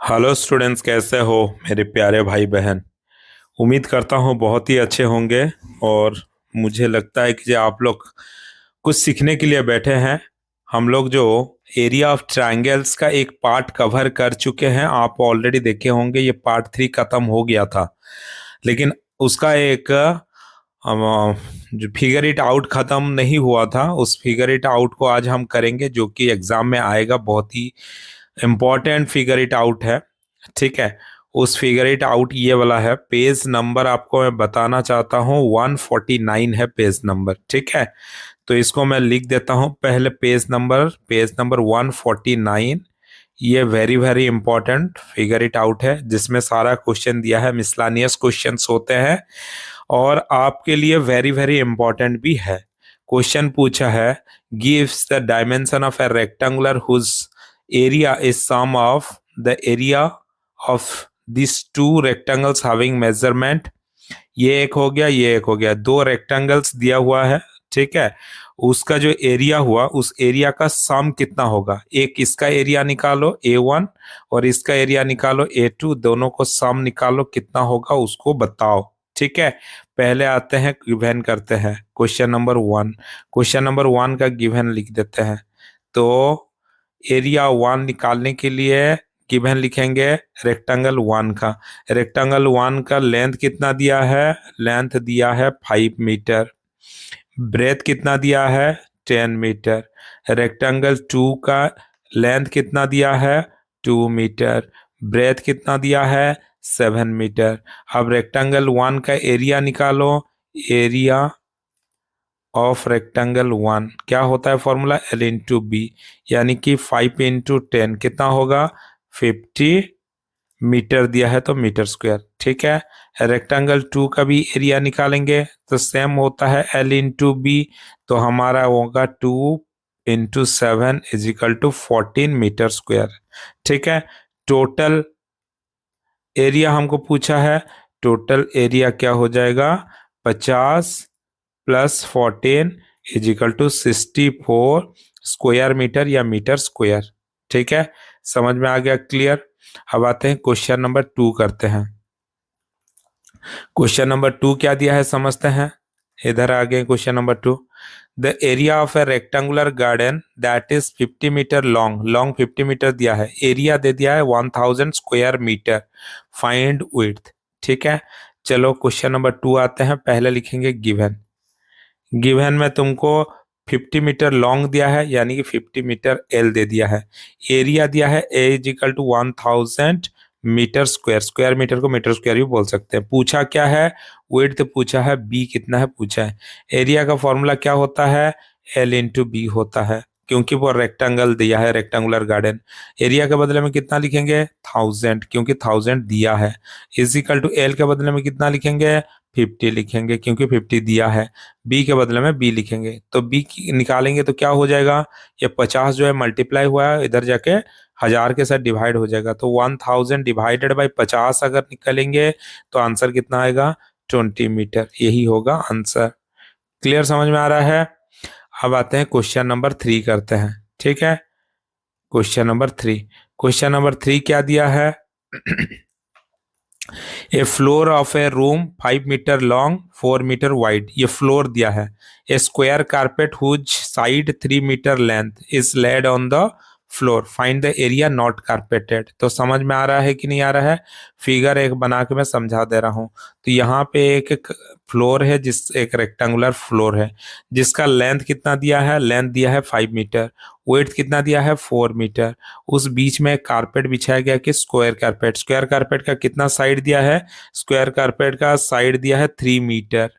Hello students, कैसे हो मेरे प्यारे भाई बहन। उम्मीद करता हूँ बहुत ही अच्छे होंगे। और मुझे लगता है कि जो आप लोग कुछ सीखने के लिए बैठे हैं। हम लोग जो एरिया ऑफ ट्रायंगल्स का एक पार्ट कवर कर चुके हैं, आप ऑलरेडी देखे होंगे। ये पार्ट 3 खत्म हो गया था, लेकिन उसका एक जो फिगर इट आउट खत्म नहीं हुआ था, उस फिगर इट आउट को आज हम करेंगे, जो कि एग्जाम में आएगा। बहुत ही इम्पोर्टेंट फिगर इट आउट है। ठीक है। उस फिगर इट आउट ये वाला है। पेज नंबर आपको मैं बताना चाहता हूँ, 149 है पेज नंबर। ठीक है। तो इसको मैं लिख देता हूँ। पहले पेज नंबर 149। ये very very important figure it out है, जिसमें सारा क्वेश्चन दिया है। मिसलानियस क्वेश्चंस होते हैं और आपके लिए वेरी वेरी इंपॉर्टेंट भी है। क्वेश्चन पूछा है, gives the dimension of a rectangular whose area is sum of the area of this two rectangles having measurement. ये एक हो गया, ये एक हो गया। दो रेक्टेंगल्स दिया हुआ है। ठीक है। उसका जो एरिया हुआ, उस एरिया का सम कितना होगा। एक इसका एरिया निकालो A1 और इसका एरिया निकालो A2, दोनों को सम निकालो, कितना होगा उसको बताओ। ठीक है। पहले आते हैं, गिवन करते हैं क्वेश्चन नंबर 1। क्वेश्चन नंबर 1 का गिवन लिख देते हैं। तो एरिया 1 निकालने के लिए गिवन लिखेंगे रेक्टेंगल 1 का। रेक्टेंगल 1 का लेंथ कितना दिया है। लेंथ दिया है 5 मीटर। ब्रेथ कितना दिया है, 10 मीटर। रेक्टेंगल 2 का लेंथ कितना दिया है, 2 मीटर। ब्रेथ कितना दिया है, 7 मीटर। अब रेक्टेंगल 1 का एरिया निकालो। एरिया ऑफ रेक्टेंगल 1 क्या होता है फॉर्मूला, L×B। यानी कि 5 × 10 कितना होगा, 50 मीटर दिया है, तो मीटर स्क्वायर। ठीक है। रेक्टेंगल 2 का भी एरिया निकालेंगे, तो सेम होता है L×B। तो हमारा होगा 2 × 7 = 14 मीटर स्क्वायर। ठीक है। टोटल एरिया हमको पूछा है। टोटल एरिया क्या हो जाएगा, 50 + 14 = 64 स्क्वायर मीटर या मीटर स्क्वायर। ठीक है। समझ में आ गया, क्लियर। अब आते हैं क्वेश्चन नंबर 2 करते हैं। क्वेश्चन नंबर 2 क्या दिया है समझते हैं। इधर आ गए question number 2। The area of a rectangular garden that is 50 metre long. Long 50 metre दिया है, एरिया दे दिया है 1000 स्क्वायर मीटर। Find width. ठीक है। चलो क्वेश्चन नंबर 2 आते हैं। पहले लिखेंगे गिवन। गिवन में तुमको 50 मीटर लॉन्ग दिया है, यानी कि 50 मीटर एल दे दिया है। एरिया दिया है A = 1000 metre square. Square metre को मीटर स्क्वायर भी बोल सकते हैं। पूछा क्या है, विड्थ पूछा है, बी कितना है पूछा है। एरिया का फॉर्मूला क्या होता है, L×B होता है, क्योंकि वो रेक्टेंगल दिया है, रेक्टेंगुलर गार्डन। एरिया के बदले में कितना लिखेंगे, 1000, क्योंकि 1000 दिया है। इज इक्वल टू एल के बदले में कितना लिखेंगे, 50 लिखेंगे, क्योंकि 50 दिया है। बी के बदले में बी लिखेंगे, तो बी निकालेंगे तो क्या हो जाएगा, ये 50 जो है मल्टीप्लाई हुआ है, इधर जाके 1000 के साथ डिवाइड हो जाएगा। तो 1000 ÷ 50 अगर निकालेंगे तो आंसर कितना आएगा, 20 मीटर। यही होगा आंसर। क्लियर, समझ में आ रहा है। अब आते हैं क्वेश्चन नंबर 3 करते हैं। ठीक है। Question number 3। क्वेश्चन नंबर 3 क्या दिया है, a floor of a room 5 meter long 4 meter wide. ये फ्लोर दिया है। A square carpet whose side 3 meter length is laid on the floor, find the area not carpeted. तो समझ में आ रहा है कि नहीं आ रहा है। फिगर एक बना के मैं समझा दे रहा हूं। तो यहाँ पे एक फ्लोर है, एक रेक्टेंगुलर फ्लोर है, जिसका लेंथ कितना दिया है, लेंथ दिया है 5 मीटर। वेट कितना दिया है, 4 मीटर। उस बीच में एक कारपेट बिछाया गया कि स्क्वायर कारपेट। स्क्वायर कारपेट का कितना साइड दिया है, स्क्वायर कारपेट का साइड दिया है 3 मीटर।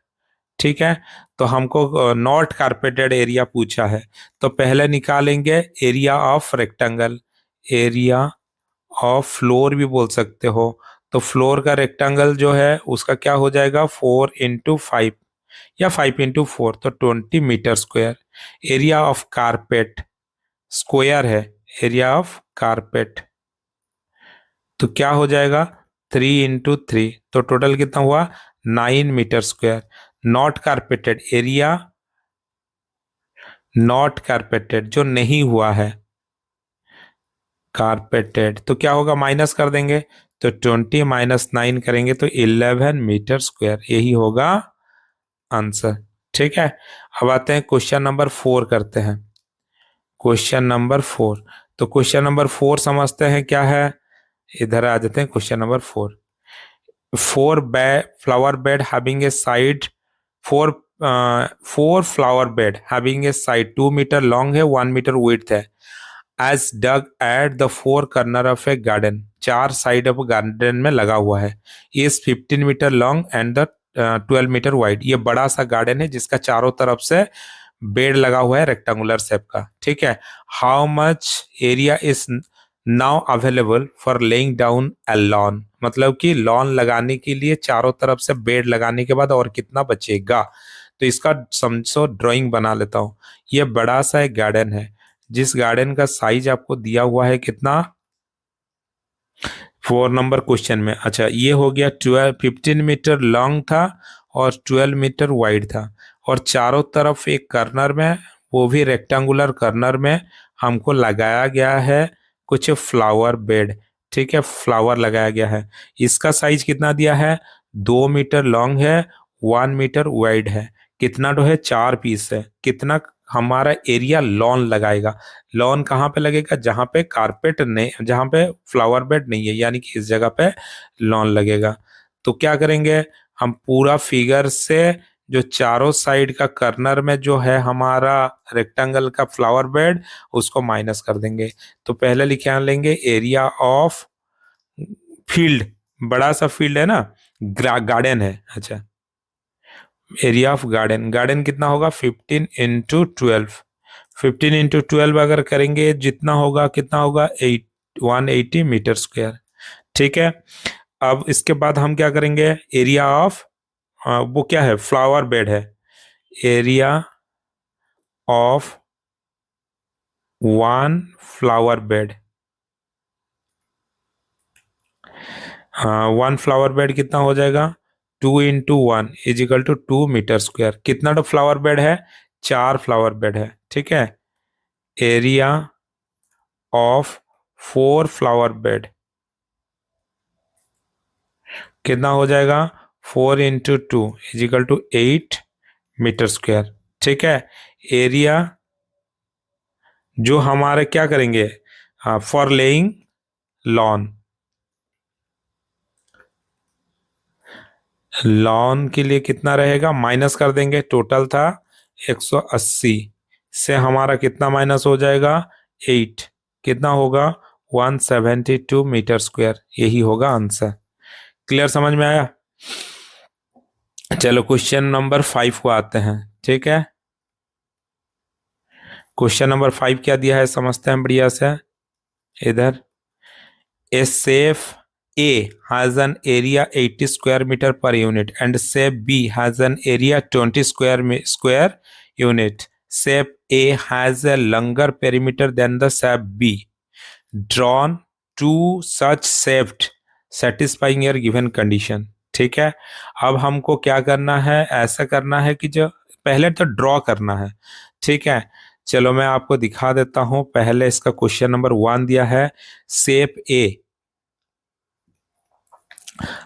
ठीक है। तो हमको नॉट कारपेटेड एरिया पूछा है। तो पहले निकालेंगे area of rectangle. Area of floor भी बोल सकते हो। तो फ्लोर का रेक्टेंगल जो है उसका क्या हो जाएगा, 4 × 5 या 5 × 4, तो 20 metre square. Area of carpet square है, एरिया ऑफ कारपेट तो क्या हो जाएगा, 3 × 3, तो टोटल कितना हुआ, 9 metre square. Not carpeted area, not carpeted जो नहीं हुआ है, कारपेटेड, तो क्या होगा, माइनस कर देंगे, तो 20 माइनस 9 करेंगे तो 11 मीटर स्क्वायर, यही होगा आंसर। ठीक है, अब आते हैं क्वेश्चन नंबर 4 करते हैं। क्वेश्चन नंबर 4, तो क्वेश्चन नंबर 4 समझते हैं क्या है। इधर आ जाते हैं question number 4। Four flower bed having a side, four four flower bed having a side 2 metre long है, 1 मीटर विड्थ है, as dug at the four corner of a garden, चार साइड ऑफ गार्डन में लगा हुआ है, is 15 metre long and the 12 metre wide. ये बड़ा सा गार्डन है जिसका चारों तरफ से बेड लगा हुआ है रेक्टेंगुलर शेप का। ठीक है, how much area is now available for laying down a lawn, मतलब कि लॉन लगाने के लिए चारों तरफ से बेड लगाने के बाद और कितना बचेगा। तो इसका समझो ड्राइंग बना लेता हूं। ये बड़ा सा एक गार्डन है, जिस गार्डन का साइज आपको दिया हुआ है कितना, 4 नंबर क्वेश्चन में। अच्छा, ये हो गया 15 मीटर लॉन्ग था और 12 मीटर वाइड था, और चारों तरफ एक कर्नर में, वो भी रेक्टेंगुलर कर्नर में हमको लगाया गया है कुछ फ्लावर बेड। ठीक है, फ्लावर लगाया गया है। इसका साइज कितना दिया है, 2 मीटर लॉन्ग है, 1 मीटर वाइड है, कितना तो है, 4 पीस है। कितना हमारा एरिया लॉन लगाएगा। लॉन कहाँ पे लगेगा, जहां पे कारपेट नहीं, जहां पे फ्लावर बेड नहीं है, यानी कि इस जगह पे लॉन लगेगा। तो क्या करेंगे, हम पूरा फिगर से जो चारों साइड का कर्नर में जो है हमारा रेक्टेंगल का फ्लावर बेड, उसको माइनस कर देंगे। तो पहले लिखे लेंगे एरिया ऑफ फील्ड, बड़ा सा फील्ड है ना, गार्डन है। अच्छा, एरिया ऑफ गार्डन, गार्डन कितना होगा, 15 × 12, 15 × 12 अगर करेंगे जितना होगा, कितना होगा, 180 मीटर स्क्वायर। ठीक है, अब इसके बाद हम क्या करेंगे, एरिया ऑफ, वो क्या है, फ्लावर बेड है, area of 1 flower bed, 1 flower bed कितना हो जाएगा, 2 × 1 = 2 मीटर स्क्वायर। कितना तो फ्लावर बेड है, 4 फ्लावर बेड है। ठीक है, एरिया ऑफ 4 फ्लावर बेड कितना हो जाएगा, 4 × 2 = 8 मीटर स्क्वायर। ठीक है, एरिया जो हमारे क्या करेंगे, फॉर लेइंग लॉन, लॉन के लिए कितना रहेगा, माइनस कर देंगे, टोटल था 180 से हमारा कितना माइनस हो जाएगा, 8, कितना होगा, 172 मीटर स्क्वायर, यही होगा आंसर। क्लियर, समझ में आया। चलो क्वेश्चन नंबर 5 को आते हैं। ठीक है, क्वेश्चन नंबर 5 क्या दिया है समझते हैं बढ़िया से। इधर, a safe A has an area 80 square meter per unit and shape B has an area 20 square unit. Shape A has a longer perimeter than the shape B. Drawn two such shaped satisfying your given condition. ठीक है, अब हमको क्या करना है, ऐसा करना है कि जो पहले तो ड्रॉ करना है। ठीक है, चलो मैं आपको दिखा देता हूं। पहले इसका क्वेश्चन नंबर 1 दिया है, शेप ए,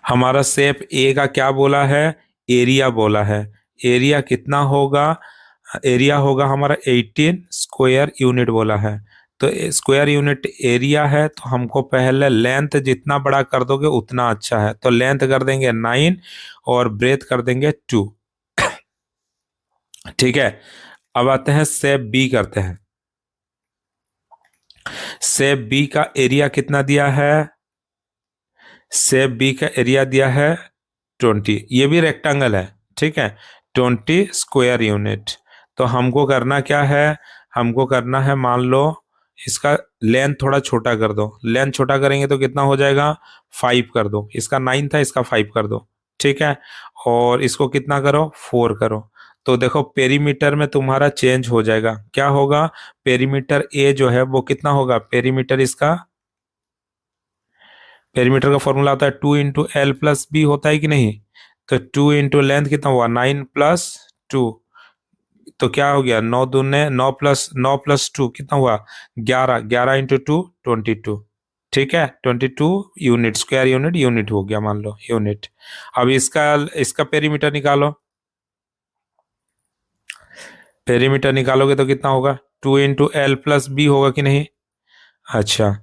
हमारा शेप ए का क्या बोला है, एरिया बोला है। एरिया कितना होगा, एरिया होगा हमारा 18 स्क्वायर यूनिट बोला है। तो स्क्वायर यूनिट एरिया है, तो हमको पहले लेंथ जितना बड़ा कर दोगे उतना अच्छा है। तो लेंथ कर देंगे 9 और ब्रेथ कर देंगे 2। ठीक है, अब आते हैं शेप बी करते हैं। शेप बी का एरिया कितना दिया है, शेप बी का एरिया दिया है 20, ये भी रेक्टेंगल है। ठीक है, 20 स्क्वायर यूनिट। तो हमको करना क्या है, हमको करना है, मान लो इसका लेंथ थोड़ा छोटा कर दो। लेंथ छोटा करेंगे तो कितना हो जाएगा, 5 कर दो। इसका 9 था, इसका 5 कर दो। ठीक है, और इसको कितना करो, 4 करो। तो देखो पेरीमीटर में तुम्हारा चेंज हो जाएगा, क्या होगा, पेरीमीटर ए जो है वो कितना होगा, पेरीमीटर इसका, पेरीमीटर का फॉर्मूला होता है 2 × L + B होता है कि नहीं। तो 2 × लेंथ कितना हुआ, 9 + 2, तो क्या हो गया, 9 दूने 9 प्लस 2 कितना हुआ, 11, 11 × 2 22। ठीक है, 22 यूनिट, स्क्वायर यूनिट, यूनिट हो गया मान लो, यूनिट। अब इसका इसका पेरीमीटर निकालो, पेरीमीटर निकालोगे तो कितना होगा, 2 × L + B होगा कि नहीं। अच्छा,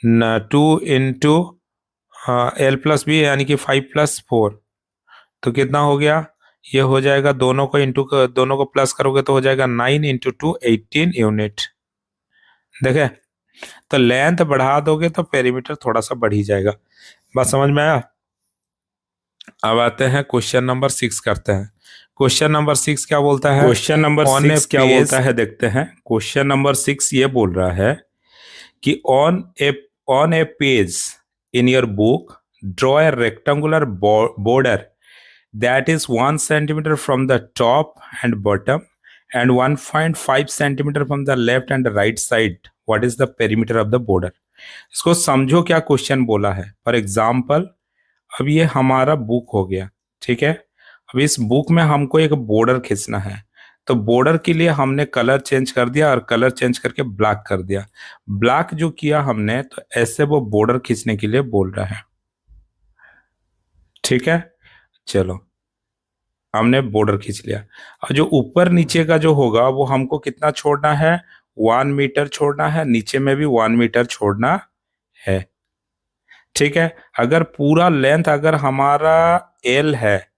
न 2 × L + B यानी कि 5 + 4, तो कितना हो गया, ये हो जाएगा, दोनों को दोनों को प्लस करोगे तो हो जाएगा 9 × 2 18 यूनिट। देखे, तो लेंथ बढ़ा दोगे तो पेरीमीटर थोड़ा सा बढ़ ही जाएगा। बात समझ में आया। अब आते हैं क्वेश्चन नंबर 6 करते हैं। क्वेश्चन नंबर 6 क्या बोलता है, क्वेश्चन नंबर ऑन ए 6 क्या पेज, बोलता है देखते हैं। क्वेश्चन नंबर 6 ये बोल रहा है कि on A page in your book draw a rectangular border that is 1 centimeter from the top and bottom and 1.5 centimeter from the left and the right side. What is the perimeter of the border? इसको समझो क्या question बोला है। For example, अब ये हमारा book हो गया, ठीक है। अब इस बुक में हमको एक बॉर्डर खींचना है, तो बॉर्डर के लिए हमने कलर चेंज कर दिया और कलर चेंज करके ब्लैक कर दिया। ब्लैक जो किया हमने, तो ऐसे वो बॉर्डर खींचने के लिए बोल रहा है, ठीक है। चलो, हमने बॉर्डर खींच लिया। और जो ऊपर नीचे का जो होगा वो हमको कितना छोड़ना है, 1 मीटर छोड़ना है, नीचे में भी 1 मीटर छोड़ना है, ठीक है। अगर पूरा लेंथ अगर हमारा एल है,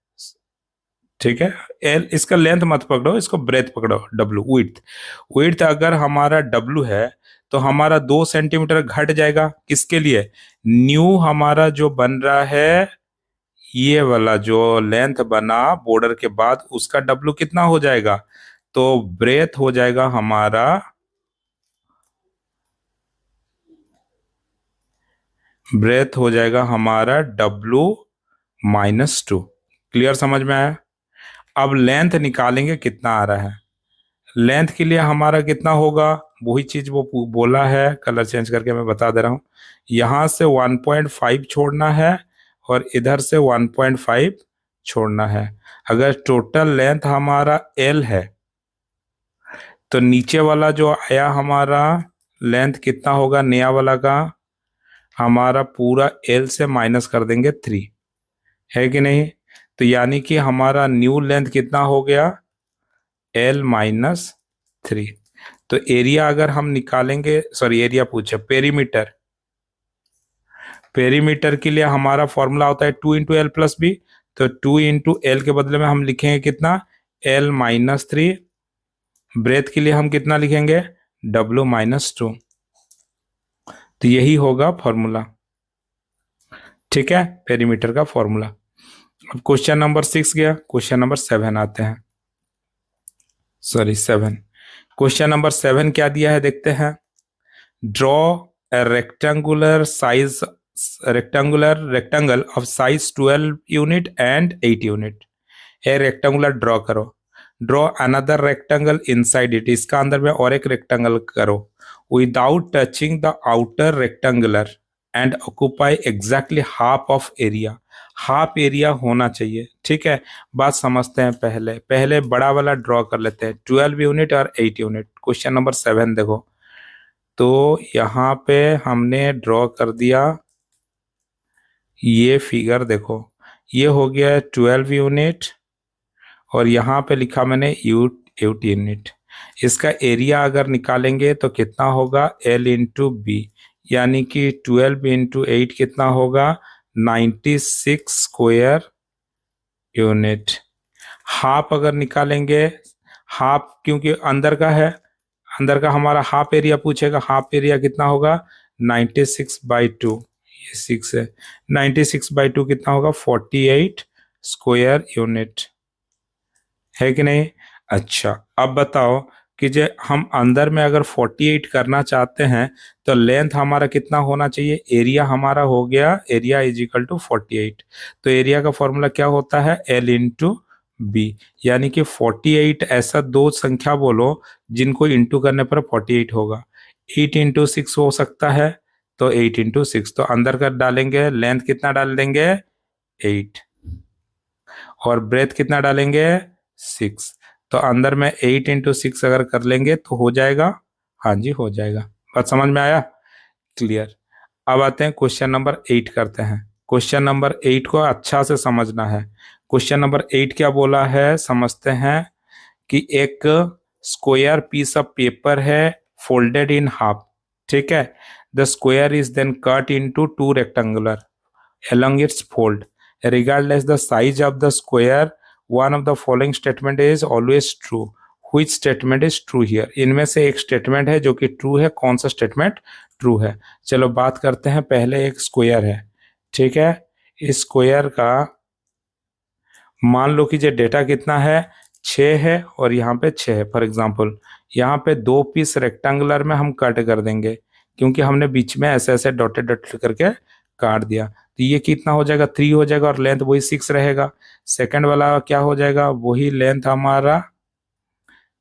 ठीक है, एल, इसका लेंथ मत पकड़ो, इसको ब्रेथ पकड़ो, डब्लू, विड्थ, विड्थ अगर हमारा डब्लू है तो हमारा 2 सेंटीमीटर घट जाएगा। किसके लिए, न्यू हमारा जो बन रहा है, ये वाला जो लेंथ बना बॉर्डर के बाद, उसका डब्लू कितना हो जाएगा, तो ब्रेथ हो जाएगा हमारा, ब्रेथ हो जाएगा हमारा W-2। क्लियर, समझ में आया। अब लेंथ निकालेंगे कितना आ रहा है। लेंथ के लिए हमारा कितना होगा, वही चीज वो बोला है, कलर चेंज करके मैं बता दे रहा हूं। यहां से 1.5 छोड़ना है और इधर से 1.5 छोड़ना है। अगर टोटल लेंथ हमारा L है, तो नीचे वाला जो आया हमारा लेंथ कितना होगा, नया वाला का, हमारा पूरा L से माइनस कर देंगे 3, है कि नहीं। तो यानी कि हमारा न्यू लेंथ कितना हो गया, L-3। तो एरिया अगर हम निकालेंगे, सॉरी एरिया पूछे, पेरीमीटर, पेरीमीटर के लिए हमारा फॉर्मूला होता है 2 × L + B। तो 2 × L के बदले में हम लिखेंगे कितना, L-3। ब्रेथ के लिए हम कितना लिखेंगे, W-2। तो यही होगा फॉर्मूला, ठीक है, पेरीमीटर का फॉर्मूला। अब क्वेश्चन नंबर 6 गया, क्वेश्चन नंबर 7 आते हैं, सॉरी 7। क्वेश्चन नंबर 7 क्या दिया है देखते हैं। Draw a rectangle of size 12 unit and 8 unit. A rectangular draw करो, draw another rectangle inside it, इसका अंदर में और एक रेक्टेंगल करो, without touching the outer rectangular and occupy exactly half of area. Half area होना चाहिए, ठीक है। बात समझते हैं, पहले पहले बड़ा वाला ड्रॉ कर लेते हैं, 12 यूनिट और 8 यूनिट। क्वेश्चन नंबर 7 देखो, तो यहाँ पे हमने ड्रॉ कर दिया, ये फिगर देखो, ये हो गया 12 यूनिट और यहाँ पे लिखा मैंने 8 यूनिट। इसका एरिया अगर निकालेंगे तो कितना होगा, L × B, यानी कि 12 × 8 कितना होगा, 96 स्क्वायर यूनिट। हाफ अगर निकालेंगे, हाफ क्योंकि अंदर का है, अंदर का हमारा हाफ एरिया पूछेगा, हाफ एरिया कितना होगा, 96/2, ये 6 है, 96/2 कितना होगा, 48 स्क्वायर यूनिट, है कि नहीं। अच्छा, अब बताओ कि जो हम अंदर में अगर 48 करना चाहते हैं तो लेंथ हमारा कितना होना चाहिए, एरिया हमारा हो गया, एरिया = 48। तो एरिया का फॉर्मूला क्या होता है, L × B, यानी कि 48 ऐसा दो संख्या बोलो जिनको इंटू करने पर 48 होगा। 8 × 6 हो सकता है, तो 8 × 6, तो अंदर का डालेंगे, लेंथ कितना डाल देंगे, 8, और ब्रेथ कितना डालेंगे, 6। तो अंदर में 8 × 6 अगर कर लेंगे तो हो जाएगा। हाँ जी, हो जाएगा। बात समझ में आया? क्लियर। अब आते हैं क्वेश्चन नंबर 8 करते हैं। क्वेश्चन नंबर 8 को अच्छा से समझना है। क्वेश्चन नंबर 8 क्या बोला है समझते हैं कि एक स्क्वायर पीस ऑफ पेपर है फोल्डेड इन हाफ, ठीक है। The square is then cut into two rectangular along its fold. Regardless the size of the square, one of the following statement is always true. Which statement is true here? इनमें से एक statement है जो कि true है। कौन सा statement true है? चलो बात करते हैं। पहले एक स्क्वायर है, ठीक है। इस स्क्वायर का मान लो कि जो डेटा कितना है 6 है और यहाँ पे 6 है। फॉर एग्जाम्पल यहाँ पे 2 पीस रेक्टेंगुलर में हम कट कर देंगे, क्योंकि हमने बीच में ऐसे ऐसे डॉटेड डॉटेड करके काट दिया। तो ये कितना हो जाएगा 3 हो जाएगा और लेंथ वही 6 रहेगा। सेकंड वाला क्या हो जाएगा, वही लेंथ हमारा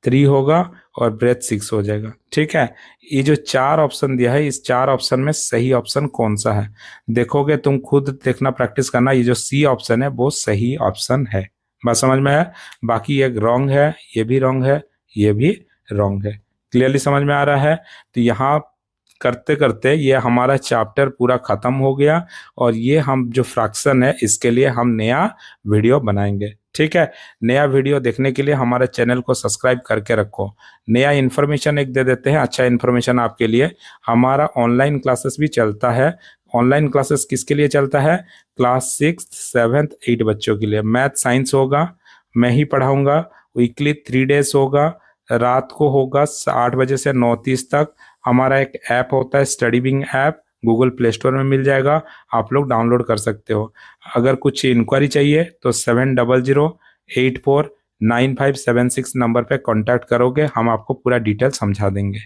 3 होगा और ब्रेथ 6 हो जाएगा, ठीक है। ये जो 4 ऑप्शन दिया है, इस 4 ऑप्शन में सही ऑप्शन कौन सा है देखोगे तुम, खुद देखना, प्रैक्टिस करना। ये जो सी ऑप्शन है वो सही ऑप्शन है। बात समझ में है? बाकी एक रॉन्ग है, ये भी रॉन्ग है, ये भी रॉन्ग है। क्लियरली समझ में आ रहा है? तो यहाँ करते करते ये हमारा चैप्टर पूरा खत्म हो गया और ये हम जो फ्रैक्शन है इसके लिए हम नया वीडियो बनाएंगे, ठीक है। नया वीडियो देखने के लिए हमारे चैनल को सब्सक्राइब करके रखो। नया इन्फॉर्मेशन एक दे देते हैं, अच्छा इन्फॉर्मेशन आपके लिए। हमारा ऑनलाइन क्लासेस भी चलता है। ऑनलाइन क्लासेस किसके लिए चलता है? क्लास 6, 7, 8 बच्चों के लिए। मैथ साइंस होगा, मैं ही पढ़ाऊंगा। वीकली 3 डेज होगा, रात को होगा 8 बजे से 9:30 तक। हमारा एक ऐप होता है study wing app, Google play store में मिल जाएगा, आप लोग डाउनलोड कर सकते हो। अगर कुछ इंक्वायरी चाहिए तो 70084957 नंबर पे कांटेक्ट करोगे, हम आपको पूरा डिटेल समझा देंगे।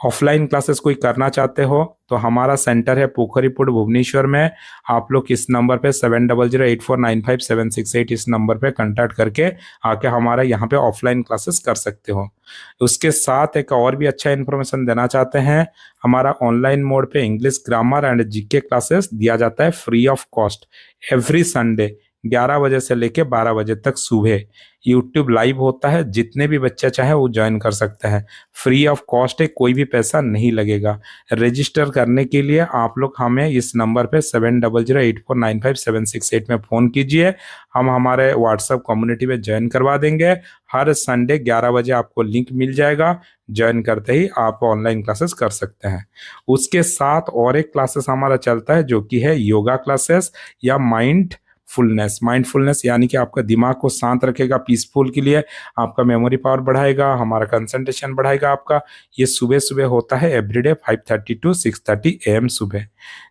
ऑफलाइन क्लासेस कोई करना चाहते हो तो हमारा सेंटर है पोखरीपुर भुवनेश्वर में। आप लोग इस नंबर पे 7008495768 इस नंबर पे कांटेक्ट करके आके हमारा यहाँ पे ऑफलाइन क्लासेस कर सकते हो। उसके साथ एक और भी अच्छा इन्फॉर्मेशन देना चाहते हैं, हमारा ऑनलाइन मोड पे English grammar and GK classes दिया जाता है free of cost. Every Sunday 11 बजे से लेके 12 बजे तक सुबह यूट्यूब लाइव होता है। जितने भी बच्चे चाहे वो ज्वाइन कर सकते हैं, फ्री ऑफ कॉस्ट है, कोई भी पैसा नहीं लगेगा। रजिस्टर करने के लिए आप लोग हमें इस नंबर पे 7008495768 में फ़ोन कीजिए, हम हमारे व्हाट्सएप कम्युनिटी में ज्वाइन करवा देंगे। हर संडे 11 बजे आपको लिंक मिल जाएगा, ज्वाइन करते ही आप ऑनलाइन क्लासेस कर सकते हैं। उसके साथ और एक क्लासेस हमारा चलता है जो कि है योगा क्लासेस या माइंडफुलनेस यानी कि आपका दिमाग को शांत रखेगा, पीसफुल के लिए आपका मेमोरी पावर बढ़ाएगा, हमारा कंसंट्रेशन बढ़ाएगा आपका। ये सुबह सुबह होता है एवरीडे 5:30 to 6:30 AM सुबह।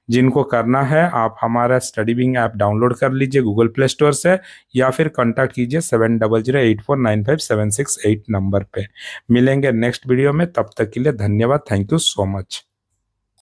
जिनको करना है आप हमारा स्टडी विंग ऐप डाउनलोड कर लीजिए गूगल प्ले स्टोर से, या फिर कॉन्टैक्ट कीजिए 7008495768 नंबर पे। मिलेंगे नेक्स्ट वीडियो में, तब तक के लिए धन्यवाद। Thank you so much.